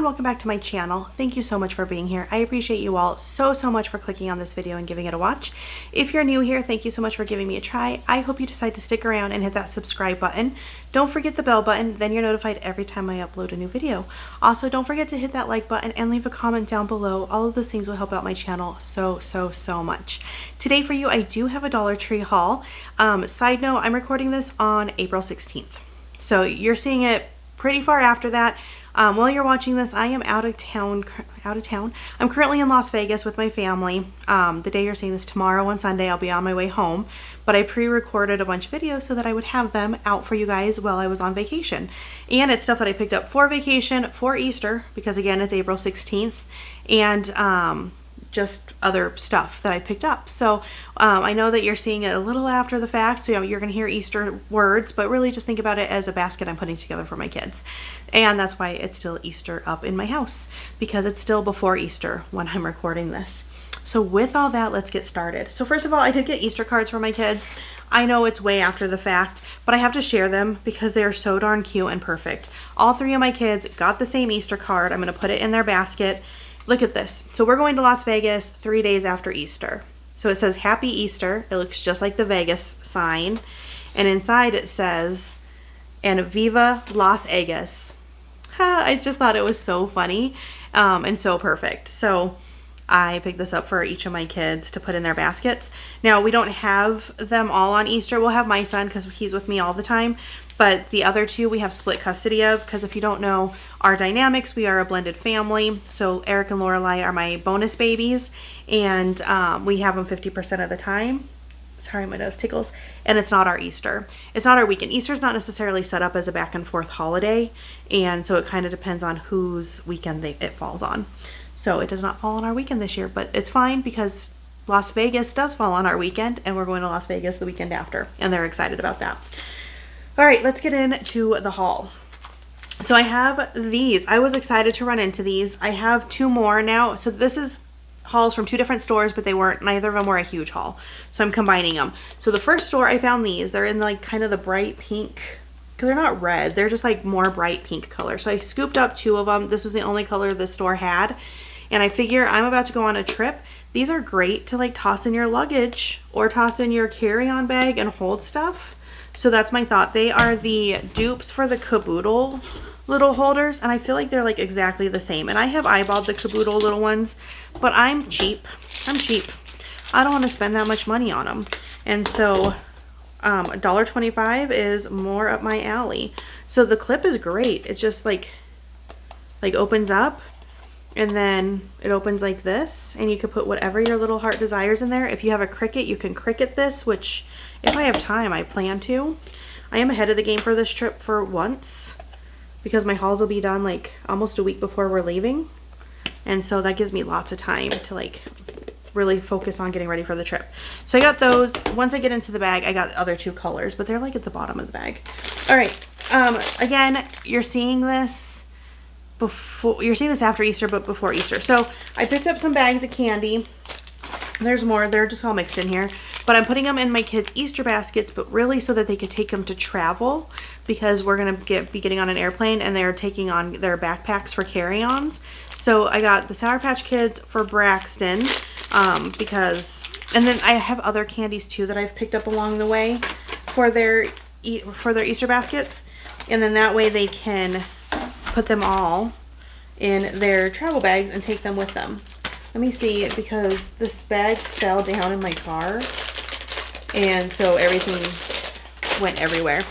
and welcome back to my channel. Thank you so much for being here. I appreciate you all so much for clicking on this video and giving it a watch. If you're new here, thank you so much for giving me a try. I hope you decide to stick around and hit that subscribe button. Don't forget the bell button, then you're notified every time I upload a new video. Also, don't forget to hit that like button and leave a comment down below. All of those things will help out my channel so much. Today for you, I do have a Dollar Tree haul. Side note, I'm recording this on April 16th. So you're seeing it pretty far after that. While you're watching this, I am out of town. I'm currently in Las Vegas with my family. The day you're seeing this, tomorrow on Sunday, I'll be on my way home. But I pre-recorded a bunch of videos so that I would have them out for you guys while I was on vacation. And it's stuff that I picked up for vacation, for Easter, because again, it's April 16th. And just other stuff that I picked up. So I know that you're seeing it a little after the fact, so you're going to hear Easter words, but really just think about it as a basket I'm putting together for my kids. And that's why it's still Easter up in my house, because it's still before Easter when I'm recording this. So with all that, let's get started. So first of all, I did get Easter cards for my kids. I know it's way after the fact, but I have to share them because they are so darn cute and perfect. All three of my kids got the same Easter card. I'm going to put it in their basket. Look at this. So we're going to Las Vegas 3 days after Easter. So it says Happy Easter. It looks just like the Vegas sign. And inside it says, and Viva Las Vegas. I just thought it was so funny and so perfect. So I picked this up for each of my kids to put in their baskets. Now, we don't have them all on Easter. We'll have my son because he's with me all the time. But the other two we have split custody of, because if you don't know our dynamics, we are a blended family. So Eric and Lorelai are my bonus babies, and we have them 50% of the time. Sorry, my nose tickles. And it's not our Easter. It's not our weekend. Easter's not necessarily set up as a back and forth holiday, and so it kind of depends on whose weekend it falls on. So it does not fall on our weekend this year, but it's fine because Las Vegas does fall on our weekend, and we're going to Las Vegas the weekend after, and they're excited about that. All right, let's get into the haul. So I have these. I was excited to run into these. I have two more now. So this is hauls from two different stores, but neither of them were a huge haul. So I'm combining them. So the first store, I found these. They're in like kind of the bright pink, because they're not red. They're just like more bright pink color. So I scooped up two of them. This was the only color the store had. And I figure I'm about to go on a trip. These are great to like toss in your luggage or toss in your carry-on bag and hold stuff. So that's my thought. They are the dupes for the Kaboodle little holders, and I feel like they're like exactly the same. And I have eyeballed the Kaboodle little ones, but I'm cheap. I don't want to spend that much money on them. And so $1.25 is more up my alley. So the clip is great. It's just like opens up, and then it opens like this, and you can put whatever your little heart desires in there. If you have a Cricut, you can Cricut this, which if I have time, I plan to. I am ahead of the game for this trip for once, because my hauls will be done like almost a week before we're leaving. And so that gives me lots of time to like really focus on getting ready for the trip. So I got those. Once I get into the bag, I got the other two colors, but they're like at the bottom of the bag. All right. Again, you're seeing this after Easter, but before Easter. So I picked up some bags of candy. There's more. They're just all mixed in here. But I'm putting them in my kids' Easter baskets, but really so that they could take them to travel, because we're going to be getting on an airplane, and they're taking on their backpacks for carry-ons. So I got the Sour Patch Kids for Braxton, and then I have other candies too that I've picked up along the way for their Easter baskets. And then that way they can put them all in their travel bags and take them with them. Let me see, because this bag fell down in my car, and so everything went everywhere.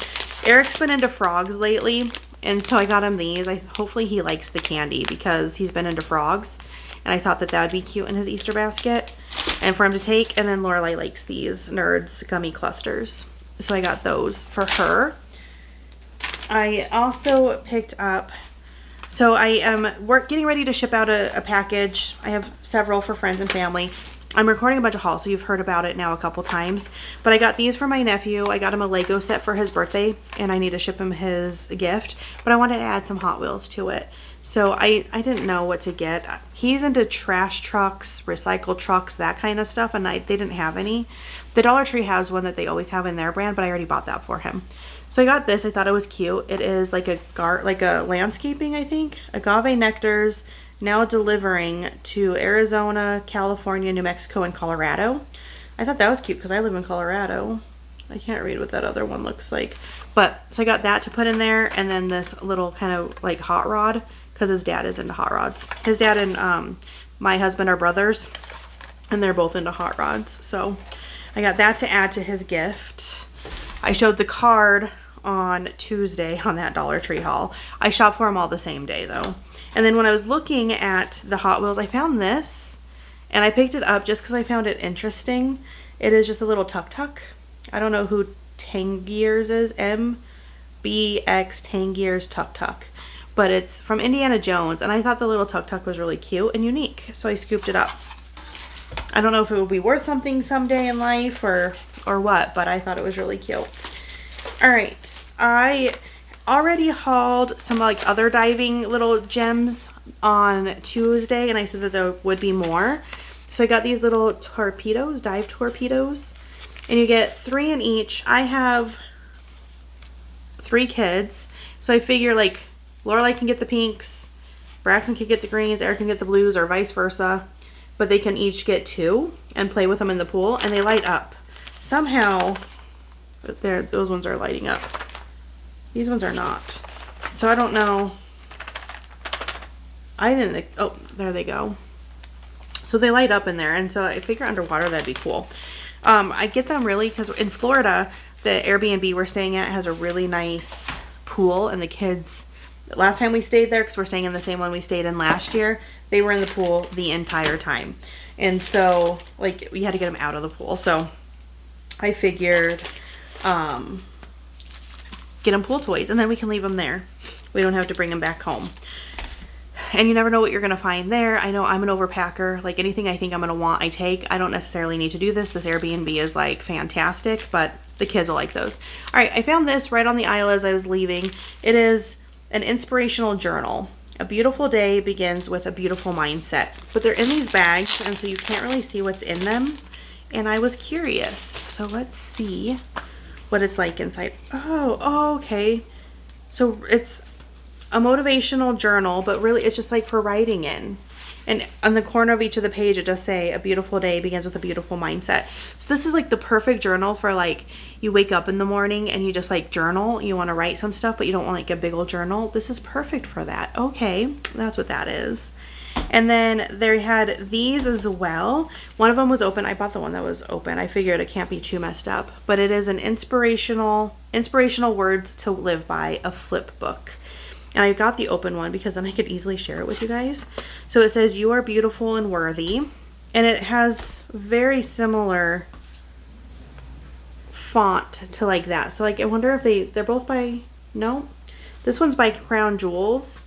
Eric's been into frogs lately, and so I got him these. Hopefully he likes the candy, because he's been into frogs, and I thought that would be cute in his Easter basket and for him to take. And then Lorelai likes these Nerds gummy clusters, so I got those for her. I also picked up, so I am getting ready to ship out a package. I have several for friends and family. I'm recording a bunch of hauls, so you've heard about it now a couple times. But I got these for my nephew. I got him a Lego set for his birthday, and I need to ship him his gift. But I wanted to add some Hot Wheels to it. So I didn't know what to get. He's into trash trucks, recycle trucks, that kind of stuff, and they didn't have any. The Dollar Tree has one that they always have in their brand, but I already bought that for him. So I got this. I thought it was cute. It is like a landscaping, I think. Agave nectars now delivering to Arizona, California, New Mexico, and Colorado. I thought that was cute because I live in Colorado. I can't read what that other one looks like. But, so I got that to put in there, and then this little kind of like hot rod, because his dad is into hot rods. His dad and my husband are brothers, and they're both into hot rods. So I got that to add to his gift. I showed the card on Tuesday on that Dollar Tree haul. I shopped for them all the same day though. And then when I was looking at the Hot Wheels, I found this, and I picked it up just because I found it interesting. It is just a little tuk-tuk. I don't know who Tangiers is, MBX Tangiers tuk-tuk, but it's from Indiana Jones, and I thought the little tuk-tuk was really cute and unique, so I scooped it up. I don't know if it will be worth something someday in life or what, but I thought it was really cute. All right, I already hauled some like other diving little gems on Tuesday, and I said that there would be more. So I got these little torpedoes, dive torpedoes, and you get 3 in each. I have 3 kids, so I figure like Lorelai can get the pinks, Braxton can get the greens, Eric can get the blues, or vice versa, but they can each get 2 and play with them in the pool, and they light up. Somehow, those ones are lighting up. These ones are not. So I don't know. Oh, there they go. So they light up in there, and so I figure underwater that'd be cool. I get them really because in Florida, the Airbnb we're staying at has a really nice pool, and the kids, last time we stayed there, because we're staying in the same one we stayed in last year, they were in the pool the entire time. And so, like, we had to get them out of the pool. So I figured, get them pool toys, and then we can leave them there. We don't have to bring them back home. And you never know what you're going to find there. I know I'm an overpacker. Like, anything I think I'm going to want, I take. I don't necessarily need to do this. This Airbnb is, like, fantastic, but the kids will like those. All right, I found this right on the aisle as I was leaving. It is an inspirational journal. A beautiful day begins with a beautiful mindset. But they're in these bags, and so you can't really see what's in them. And I was curious. So let's see what it's like inside. Oh, okay. So it's a motivational journal, but really it's just like for writing in. And on the corner of each of the page, it does say a beautiful day begins with a beautiful mindset. So this is like the perfect journal for like, you wake up in the morning and you just like journal. You want to write some stuff, but you don't want like a big old journal. This is perfect for that. Okay, that's what that is. And then they had these as well. One of them was open. I bought the one that was open. I figured it can't be too messed up. But it is an inspirational words to live by, a flip book. And I got the open one because then I could easily share it with you guys. So it says, you are beautiful and worthy. And it has very similar font to like that. So like, I wonder if they're both by, no? This one's by Crown Jewels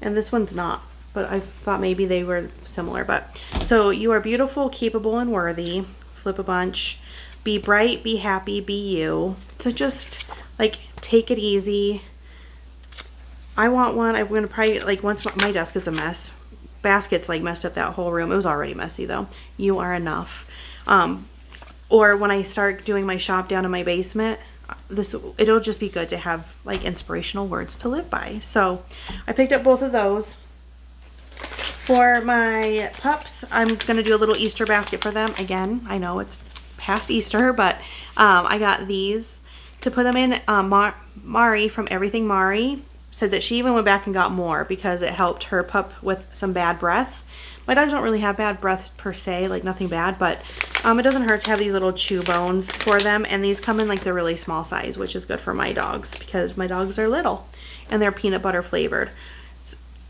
and this one's not. But I thought maybe they were similar. But so you are beautiful, capable, and worthy. Flip a bunch. Be bright, be happy, be you. So just like take it easy. I want one. I'm going to probably, like, once my desk is a mess, baskets like messed up that whole room. It was already messy though. You are enough. Or when I start doing my shop down in my basement, it'll just be good to have like inspirational words to live by. So I picked up both of those. For my pups, I'm going to do a little Easter basket for them. Again, I know it's past Easter, but I got these to put them in. Mari from Everything Mari said that she even went back and got more because it helped her pup with some bad breath. My dogs don't really have bad breath per se, like nothing bad, but it doesn't hurt to have these little chew bones for them. And these come in like the really small size, which is good for my dogs because my dogs are little and they're peanut butter flavored.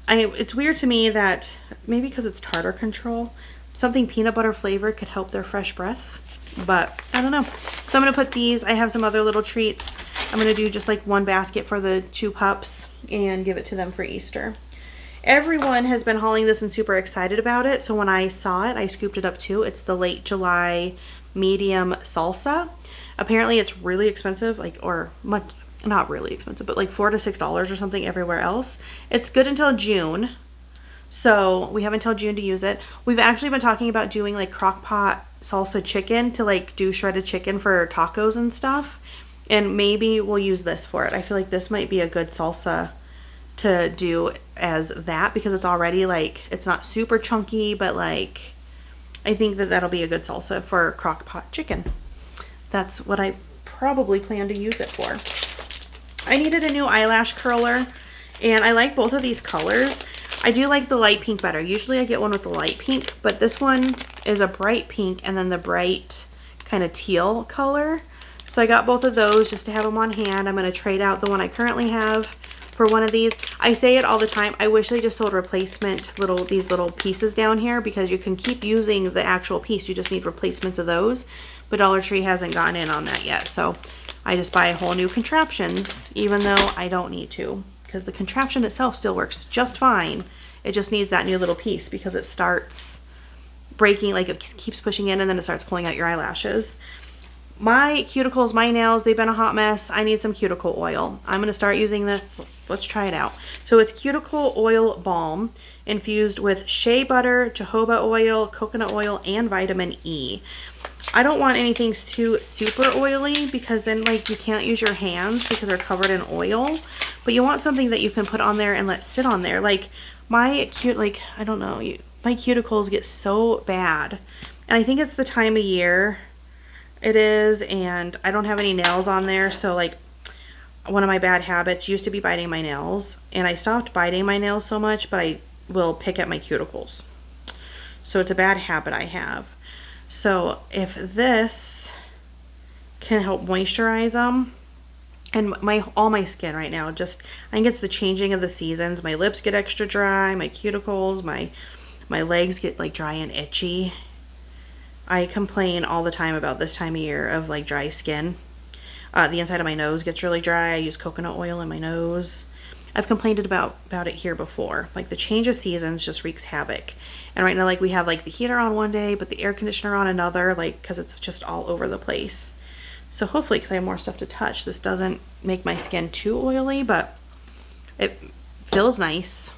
It's weird to me that maybe because it's tartar control, something peanut butter flavored could help their fresh breath, but I don't know. So I'm going to put these. I have some other little treats. I'm going to do just like one basket for the 2 pups and give it to them for Easter. Everyone has been hauling this and super excited about it. So when I saw it, I scooped it up too. It's the late July medium salsa. Apparently it's really expensive, not really expensive, but like $4 to $6 or something everywhere else. It's good until June. So we have until June to use it. We've actually been talking about doing like crock pot salsa chicken to like do shredded chicken for tacos and stuff. And maybe we'll use this for it. I feel like this might be a good salsa to do as that, because it's already like, it's not super chunky, but like, I think that that'll be a good salsa for crock pot chicken. That's what I probably plan to use it for. I needed a new eyelash curler, and I like both of these colors. I do like the light pink better. Usually I get one with the light pink, but this one is a bright pink and then the bright kind of teal color. So I got both of those just to have them on hand. I'm going to trade out the one I currently have for one of these. I say it all the time. I wish they just sold replacement these little pieces down here, because you can keep using the actual piece. You just need replacements of those. But Dollar Tree hasn't gotten in on that yet. So I just buy whole new contraptions, even though I don't need to, because the contraption itself still works just fine. It just needs that new little piece, because it starts breaking, like it keeps pushing in and then it starts pulling out your eyelashes. My cuticles, my nails, they've been a hot mess. I need some cuticle oil. I'm going to start using the, let's try it out. So it's cuticle oil balm infused with shea butter, jojoba oil, coconut oil, and vitamin E. I don't want anything too super oily, because then like you can't use your hands because they're covered in oil. But you want something that you can put on there and let sit on there. Like my I don't know, my cuticles get so bad. And I think it's the time of year it is, and I don't have any nails on there. So like, one of my bad habits used to be biting my nails, and I stopped biting my nails so much, but I will pick at my cuticles. So it's a bad habit I have. So if this can help moisturize them, and all my skin right now, just, I think it's the changing of the seasons. My lips get extra dry, my cuticles, my legs get like dry and itchy. I complain all the time about this time of year of like dry skin. The inside of my nose gets really dry. I use coconut oil in my nose. I've complained about it here before. Like the change of seasons just wreaks havoc. And right now, like we have like the heater on one day, but the air conditioner on another, like, because it's just all over the place. So hopefully, because I have more stuff to touch, this doesn't make my skin too oily, but it feels nice.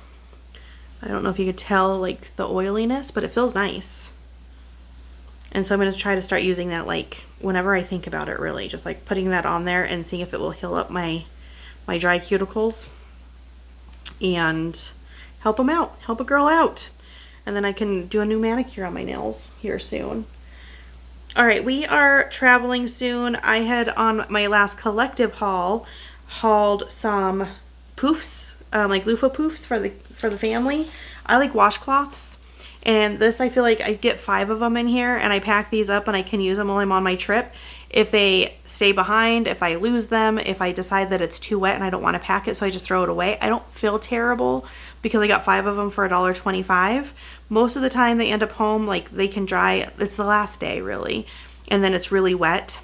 I don't know if you could tell like the oiliness, but it feels nice. And so I'm going to try to start using that like whenever I think about it, really. Just like putting that on there and seeing if it will heal up my dry cuticles and help them out, help a girl out. And then I can do a new manicure on my nails here soon. All right, we are traveling soon. I had on my last collective hauled some poofs, like loofah poofs for the family. I like washcloths. And this, I feel like I get 5 of them in here, and I pack these up and I can use them while I'm on my trip. If they stay behind, if I lose them, if I decide that it's too wet and I don't want to pack it, so I just throw it away, I don't feel terrible because I got 5 of them for $1.25. Most of the time they end up home, like they can dry, it's the last day really, and then it's really wet.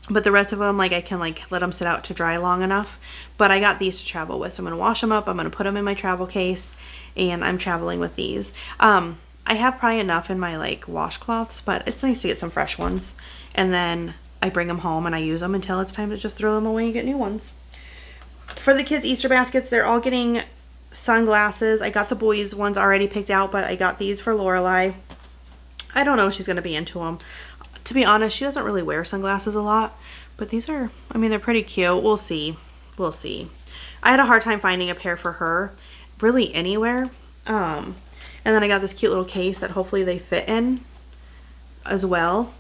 But the rest of them, like I can like let them sit out to dry long enough. But I got these to travel with, so I'm going to wash them up, I'm going to put them in my travel case, and I'm traveling with these. I have probably enough in my like washcloths, but it's nice to get some fresh ones. And then I bring them home and I use them until it's time to just throw them away and get new ones. For the kids' Easter baskets, they're all getting sunglasses. I got the boys' ones already picked out, but I got these for Lorelai. I don't know if she's going to be into them. To be honest, she doesn't really wear sunglasses a lot, but these are, I mean, they're pretty cute. We'll see. We'll see. I had a hard time finding a pair for her, really anywhere. And then I got this cute little case that hopefully they fit in as well.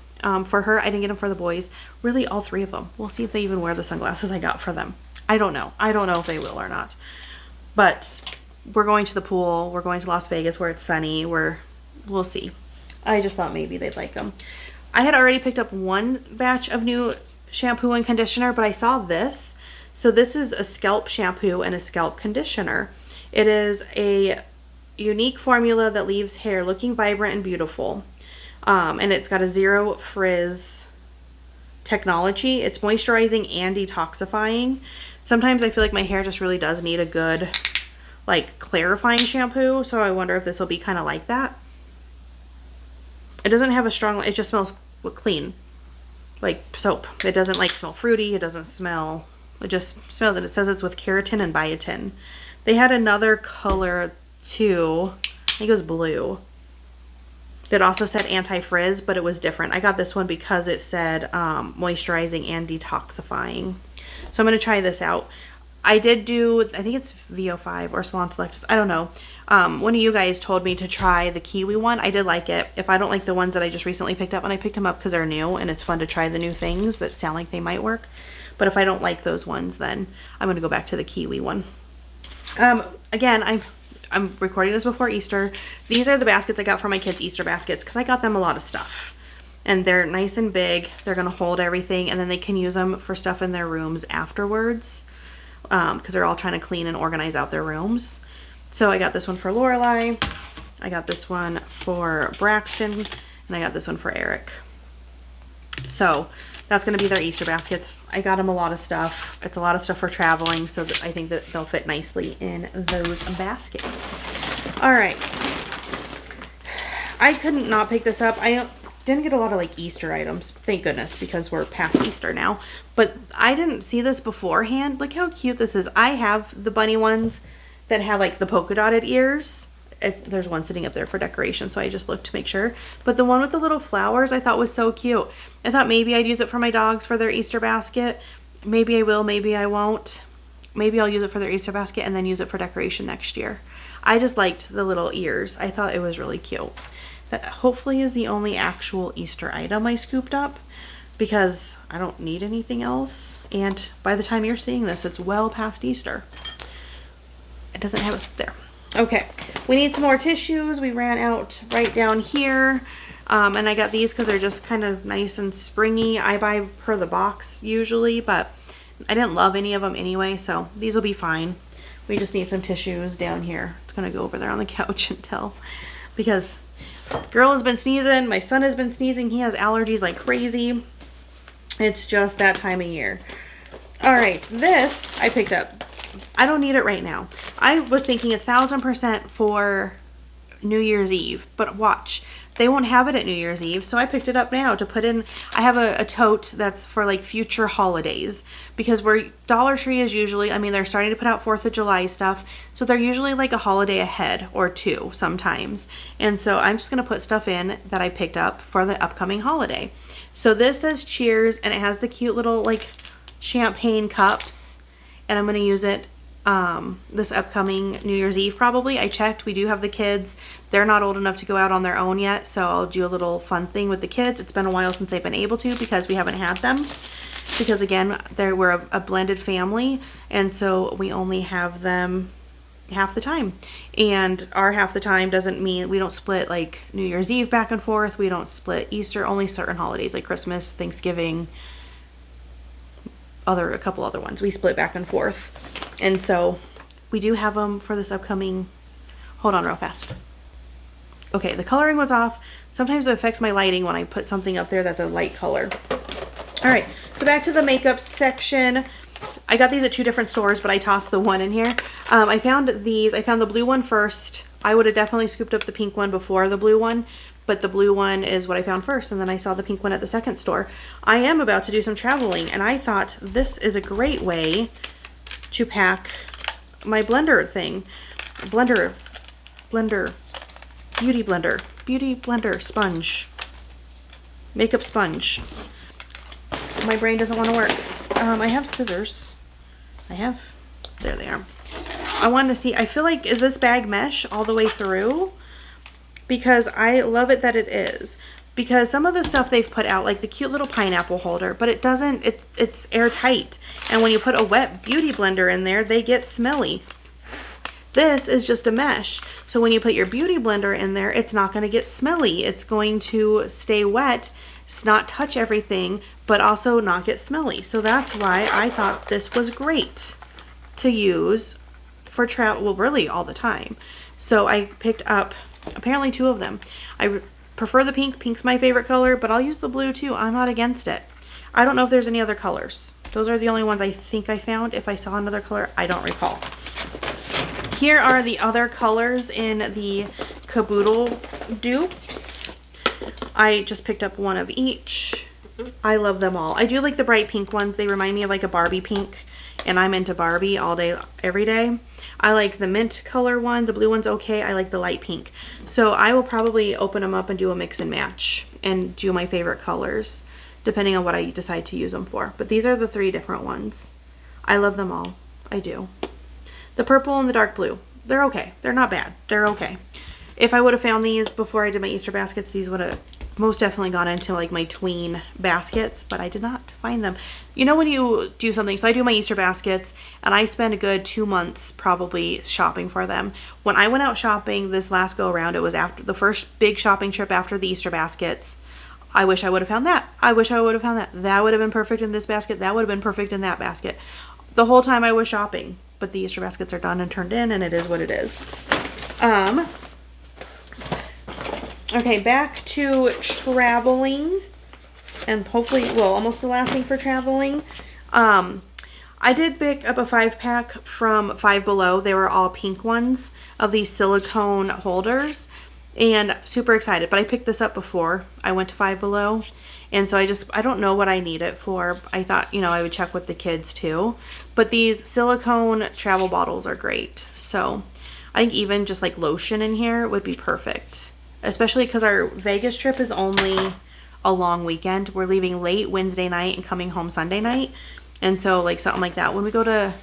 For her, I didn't get them for the boys. Really, all 3 of them. We'll see if they even wear the sunglasses I got for them. I don't know. I don't know if they will or not. But we're going to the pool. We're going to Las Vegas where it's sunny. We'll see. I just thought maybe they'd like them. I had already picked up one batch of new shampoo and conditioner, but I saw this. So this is a scalp shampoo and a scalp conditioner. It is a unique formula that leaves hair looking vibrant and beautiful. And it's got a zero frizz technology. It's moisturizing and detoxifying. Sometimes I feel like my hair just really does need a good like clarifying shampoo, so I wonder if this will be kind of like that. It doesn't have a strong, it just smells clean, like soap. It doesn't like smell fruity, it doesn't smell, it just smells, and it says it's with keratin and biotin. They had another color too, I think it was blue. that also said anti-frizz, but it was different. I got this one because it said moisturizing and detoxifying. So I'm going to try this out. I did do, I think it's VO5 or Salon Selectus, I don't know. One of you guys told me to try the kiwi one. I did like it. If I don't like the ones that I just recently picked up, and I picked them up because they're new and it's fun to try the new things that sound like they might work. But if I don't like those ones, then I'm going to go back to the kiwi one. Again, I'm recording this before Easter. These are the baskets I got for my kids' Easter baskets because I got them a lot of stuff. And they're nice and big. They're going to hold everything, and then they can use them for stuff in their rooms afterwards because they're all trying to clean and organize out their rooms. So I got this one for Lorelai. I got this one for Braxton, and I got this one for Eric. So that's going to be their Easter baskets. I got them a lot of stuff. It's a lot of stuff for traveling, so that I think that they'll fit nicely in those baskets. All right. I couldn't not pick this up. I didn't get a lot of like Easter items, thank goodness, because we're past Easter now. But I didn't see this beforehand. Look how cute this is. I have the bunny ones that have like the polka dotted ears. There's one sitting up there for decoration, so I just looked to make sure. But the one with the little flowers I thought was so cute. I thought maybe I'd use it for my dogs for their Easter basket. Maybe I will, maybe I won't. Maybe I'll use it for their Easter basket and then use it for decoration next year. I just liked the little ears. I thought it was really cute. That hopefully is the only actual Easter item I scooped up because I don't need anything else. And by the time you're seeing this, it's well past Easter. It doesn't have us there. Okay, we need some more tissues. We ran out right down here. And I got these because they're just kind of nice and springy. I buy per the box usually, but I didn't love any of them anyway, so these will be fine. We just need some tissues down here. It's going to go over there on the couch until, because the girl has been sneezing. My son has been sneezing. He has allergies like crazy. It's just that time of year. All right, this I picked up. I don't need it right now. I was thinking 1,000% for New Year's Eve, but watch, they won't have it at New Year's Eve, so I picked it up now to put in. I have a tote that's for like future holidays, because where Dollar Tree is usually, I mean, they're starting to put out 4th of July stuff, so they're usually like a holiday ahead or two sometimes. And so I'm just going to put stuff in that I picked up for the upcoming holiday. So this says cheers, and it has the cute little like champagne cups, and I'm going to use it this upcoming New Year's Eve probably. I checked, we do have the kids. They're not old enough to go out on their own yet, so I'll do a little fun thing with the kids. It's been a while since they've been able to because we haven't had them. Because again, we're a blended family, and so we only have them half the time. And our half the time doesn't mean we don't split like New Year's Eve back and forth. We don't split Easter, only certain holidays like Christmas, Thanksgiving, a couple other ones. We split back and forth. And so we do have them for this upcoming, hold on real fast. Okay, the coloring was off. Sometimes it affects my lighting when I put something up there that's a light color. All right, so back to the makeup section. I got these at 2 different stores, but I tossed the one in here. I found these. I found the blue one first. I would have definitely scooped up the pink one before the blue one, but the blue one is what I found first, and then I saw the pink one at the second store. I am about to do some traveling, and I thought this is a great way to pack my blender thing. Beauty blender sponge. Makeup sponge. My brain doesn't want to work. I have scissors. There they are. I wanted to see, I feel like, is this bag mesh all the way through? Because I love it that it is. Because some of the stuff they've put out, like the cute little pineapple holder, but it doesn't, it's airtight. And when you put a wet beauty blender in there, they get smelly. This is just a mesh. So when you put your beauty blender in there, it's not going to get smelly. It's going to stay wet, not touch everything, but also not get smelly. So that's why I thought this was great to use for travel, well, really all the time. So I picked up apparently 2 of them. I prefer the pink. Pink's my favorite color, but I'll use the blue too. I'm not against it. I don't know if there's any other colors. Those are the only ones I think I found. If I saw another color, I don't recall. Here are the other colors in the Kaboodle dupes. I just picked up 1 of each. I love them all. I do like the bright pink ones. They remind me of like a Barbie pink, and I'm into Barbie all day, every day. I like the mint color one. The blue one's okay. I like the light pink. So I will probably open them up and do a mix and match and do my favorite colors depending on what I decide to use them for. But these are the 3 different ones. I love them all. I do. The purple and the dark blue, they're okay. They're not bad. They're okay. If I would have found these before I did my Easter baskets, these would have most definitely gone into like my tween baskets, but I did not find them. You know when you do something, so I do my Easter baskets and I spend a good 2 months probably shopping for them. When I went out shopping this last go around, it was after the first big shopping trip after the Easter baskets. I wish I would have found that. I wish I would have found that. That would have been perfect in this basket. That would have been perfect in that basket. The whole time I was shopping, but the Easter baskets are done and turned in and it is what it is. Okay, back to traveling, and hopefully, well, almost the last thing for traveling. I did pick up a 5-pack from Five Below. They were all pink ones of these silicone holders, and super excited. But I picked this up before I went to Five Below, and so I don't know what I need it for. I thought, you know, I would check with the kids too. But these silicone travel bottles are great. So I think even just like lotion in here would be perfect. Especially because our Vegas trip is only a long weekend. We're leaving late Wednesday night and coming home Sunday night. And so like something like that. When we go to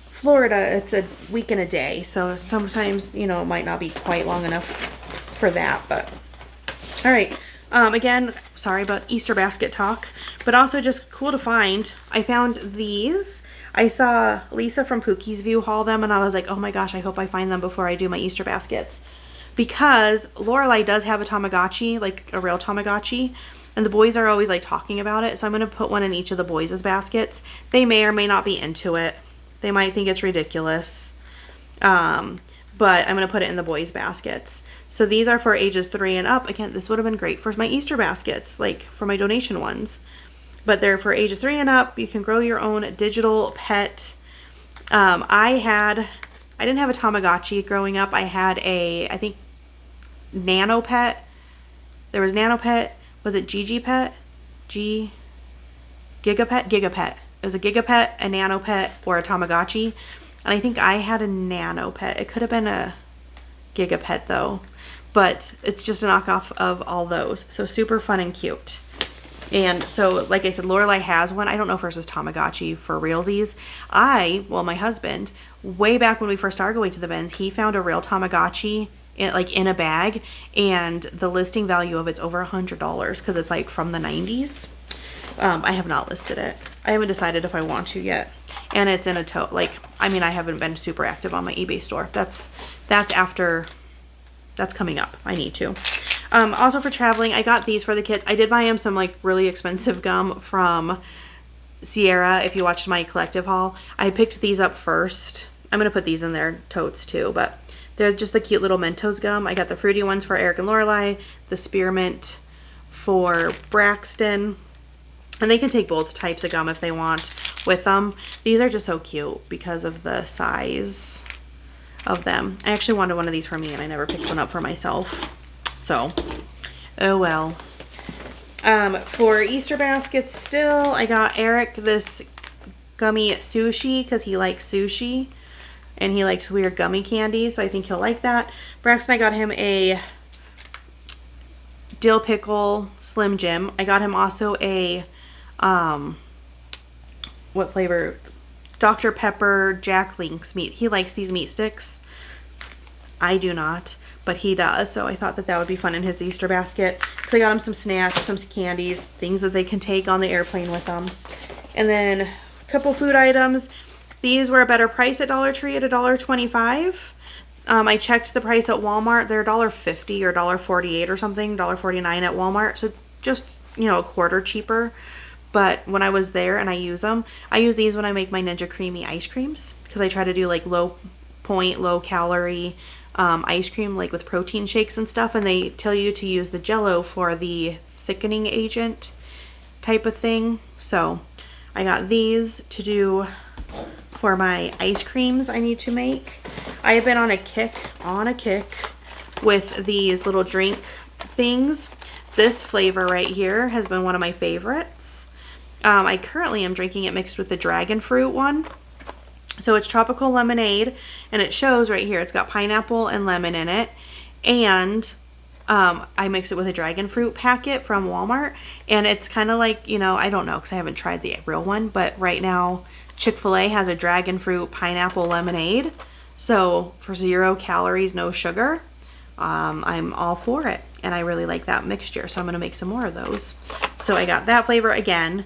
Florida, it's a week and a day. So sometimes, you know, it might not be quite long enough for that. But all right. Again, sorry about Easter basket talk. But also just cool to find. I found these. I saw Lisa from Pookie's View haul them. And I was like, oh my gosh, I hope I find them before I do my Easter baskets. Because Lorelai does have a Tamagotchi, like a real Tamagotchi, and the boys are always like talking about it. So I'm going to put one in each of the boys' baskets. They may or may not be into it. They might think it's ridiculous. But I'm going to put it in the boys' baskets. So these are for ages 3 and up. Again, this would have been great for my Easter baskets, like for my donation ones. But they're for ages 3 and up. You can grow your own digital pet. I didn't have a Tamagotchi growing up. I had I think, Nano Pet. There was Nano Pet. Was it Gigapet? Gigapet. It was a Gigapet, a Nano Pet, or a Tamagotchi. And I think I had a Nano Pet. It could have been a Gigapet though. But it's just a knockoff of all those. So super fun and cute. And so, like I said, Lorelai has one. I don't know if hers is Tamagotchi for realsies. My husband, way back when we first started going to the bins, he found a real Tamagotchi in a bag, and the listing value of it's over $100 because it's like from the 90s. I have not listed it. I haven't decided if I want to yet. And it's in a tote. I haven't been super active on my eBay store. That's coming up. I need to. Also for traveling, I got these for the kids. I did buy them some like really expensive gum from Sierra. If you watched my collective haul, I picked these up first. I'm going to put these in their totes too, but they're just the cute little Mentos gum. I got the fruity ones for Eric and Lorelai, the spearmint for Braxton, and they can take both types of gum if they want with them. These are just so cute because of the size of them. I actually wanted one of these for me and I never picked one up for myself. So, oh well. For Easter baskets still, I got Eric this gummy sushi because he likes sushi. And he likes weird gummy candies, so I think he'll like that. Braxton, I got him a dill pickle Slim Jim. I got him also a, what flavor? Dr. Pepper Jack Link's meat. He likes these meat sticks. I do not, but he does. So I thought that would be fun in his Easter basket. So I got him some snacks, some candies, things that they can take on the airplane with them. And then a couple food items. These were a better price at Dollar Tree at $1.25. I checked the price at Walmart. They're $1.50 or $1.48 or something, $1.49 at Walmart. So just, a quarter cheaper. But when I was there and I use them, I use these when I make my Ninja Creamy ice creams because I try to do like low calorie ice cream like with protein shakes and stuff. And they tell you to use the Jell-O for the thickening agent type of thing. So I got these to do for my ice creams I need to make. I have been on a kick with these little drink things. This flavor right here has been one of my favorites. I currently am drinking it mixed with the dragon fruit one. So it's tropical lemonade, and it shows right here, it's got pineapple and lemon in it. And I mix it with a dragon fruit packet from Walmart, and it's kind of like, you know, I don't know because I haven't tried the real one, but right now Chick-fil-A has a dragon fruit pineapple lemonade. So for 0 calories, no sugar, I'm all for it. And I really like that mixture, so I'm going to make some more of those. So I got that flavor again.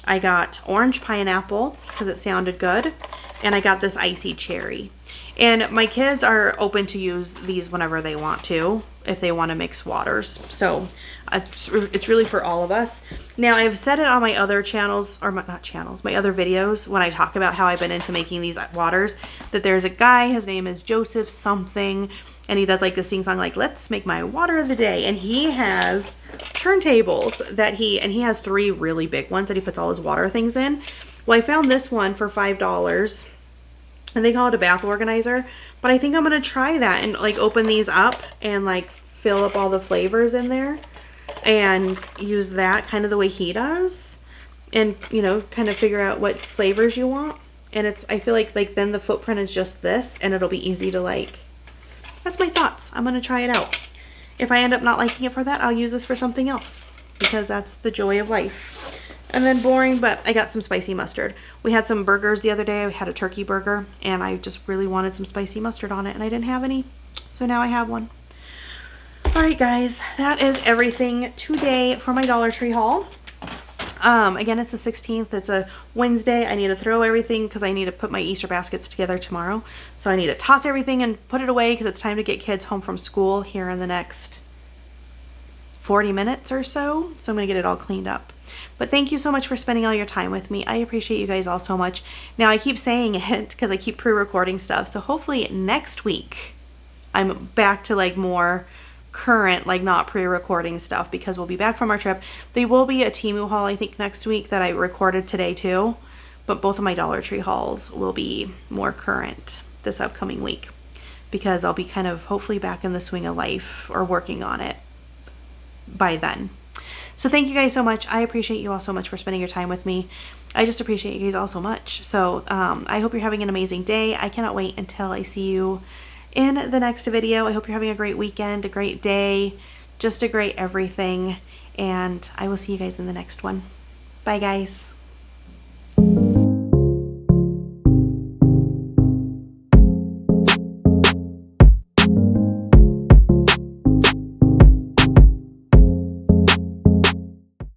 I got orange pineapple because it sounded good. And I got this icy cherry. And my kids are open to use these whenever they want to, if they want to mix waters. So it's really for all of us. Now, I've said it on my other channels, or not channels, my other videos, when I talk about how I've been into making these waters, that there's a guy, his name is Joseph something, and he does like this sing song, like, let's make my water of the day. And he has turntables that he has 3 really big ones that he puts all his water things in. Well, I found this one for $5. And they call it a bath organizer, but I think I'm going to try that and like open these up and like fill up all the flavors in there and use that kind of the way he does, and, you know, kind of figure out what flavors you want. And I feel like then the footprint is just this, and it'll be easy to like. That's my thoughts. I'm going to try it out. If I end up not liking it for that, I'll use this for something else, because that's the joy of life. And then boring, but I got some spicy mustard. We had some burgers the other day. I had a turkey burger, and I just really wanted some spicy mustard on it, and I didn't have any. So now I have one. All right, guys, that is everything today for my Dollar Tree haul. Again, it's the 16th. It's a Wednesday. I need to throw everything because I need to put my Easter baskets together tomorrow. So I need to toss everything and put it away because it's time to get kids home from school here in the next 40 minutes or so. So I'm going to get it all cleaned up. But thank you so much for spending all your time with me. I appreciate you guys all so much. Now, I keep saying it because I keep pre-recording stuff. So hopefully next week I'm back to like more current, like not pre-recording stuff, because we'll be back from our trip. There will be a Temu haul, I think, next week that I recorded today too. But both of my Dollar Tree hauls will be more current this upcoming week, because I'll be kind of hopefully back in the swing of life or working on it by then. So thank you guys so much. I appreciate you all so much for spending your time with me. I just appreciate you guys all so much. So I hope you're having an amazing day. I cannot wait until I see you in the next video. I hope you're having a great weekend, a great day, just a great everything. And I will see you guys in the next one. Bye, guys.